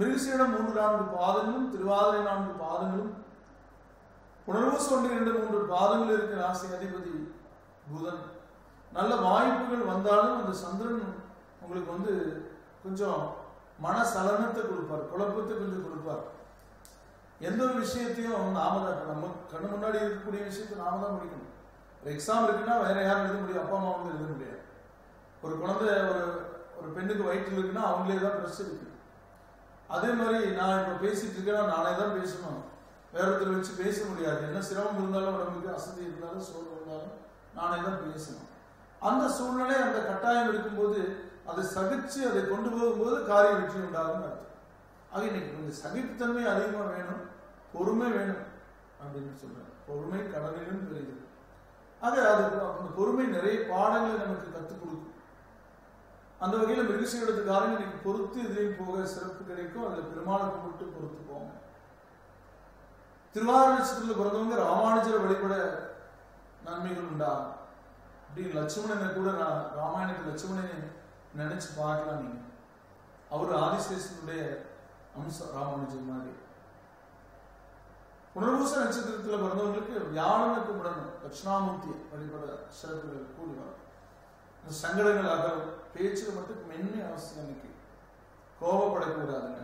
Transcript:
மிருகசீரிடம் 3-4 பாதங்களும், திருவாதிரை 4 பாதங்களும், புனர்வசு 1-2-3 பாதங்கள் இருக்கிற ராசி அதிபதி புதன். நல்ல வாய்ப்புகள் வந்தாலும் அந்த சந்திரன் உங்களுக்கு கொஞ்சம் மனசலனத்தை கொடுப்பார், குழப்பத்தை கொஞ்சம் கொடுப்பார். எந்த ஒரு விஷயத்தையும் நாம தான், நம்ம கண்ணு முன்னாடி இருக்கக்கூடிய விஷயத்தை நாம தான் முடிக்கணும். ஒரு எக்ஸாம் இருக்குன்னா வேற யாரும் எழுத முடியும், அப்பா அம்மா எழுத முடியாது. ஒரு குழந்தை ஒரு பெண்ணுக்கு வயிற்றில் இருக்குன்னா அவங்களே தான் ட்ரெஸ் இருக்கு. அதே மாதிரி நான் இப்போ பேசிட்டு இருக்கேன்னா நானே தான் பேசணும், வேற ஒருத்தர் வச்சு பேச முடியாது. என்ன சிரமம் இருந்தாலும், உடம்புக்கு அசதி இருந்தாலும், சோர்வு இருந்தாலும் நானே தான் பேசணும். அந்த சூழ்நிலை, அந்த கட்டாயம் இருக்கும்போது அதை சகிச்சு அதை கொண்டு போகும்போது காரிய வெற்றி உண்டாகும் அர்த்தம். ஆக இன்னைக்கு கொஞ்சம் சகிப்புத்தன்மை அதிகமாக வேணும், பொறுமை வேணும் அப்படின்னு சொல்றேன். பொறுமை கடனிலும் பெரியது. ஆக அது அந்த பொறுமை நிறைய பாடங்களை நமக்கு கற்றுக் கொடுக்கும். அந்த வகையில் மிருகசீரிடத்துக்காரங்க இன்னைக்கு பொறுத்து இதிலையும் போக சிறப்பு கிடைக்கும். அதில் பெருமாளை கும்பிட்டு பொறுத்து போங்க. திருவாரூர் நட்சத்திரத்தில் பிறந்தவங்க ராமானுஜரை வழிபட நன்மைகள் உண்டாகும். அப்படி லட்சுமணனை கூட நான் ராமாயணத்தில் லட்சுமணனை நினைச்சு பார்க்கலாம். நீங்க அவர் ஆதிசேஷனுடைய அம்சம் ராமானுஜர் மாதிரி. புனர்வசு நட்சத்திரத்தில் பிறந்தவங்களுக்கு வியாழனை கும்பிடணும், தட்சிணாமூர்த்தியை வழிபட சிறப்புகள் கூடி வரும். சங்கடங்கள் அகலும். பேச்சுல மட்டும் மென்மை அவசியம். இன்னைக்கு கோபப்படக்கூடாதுங்க.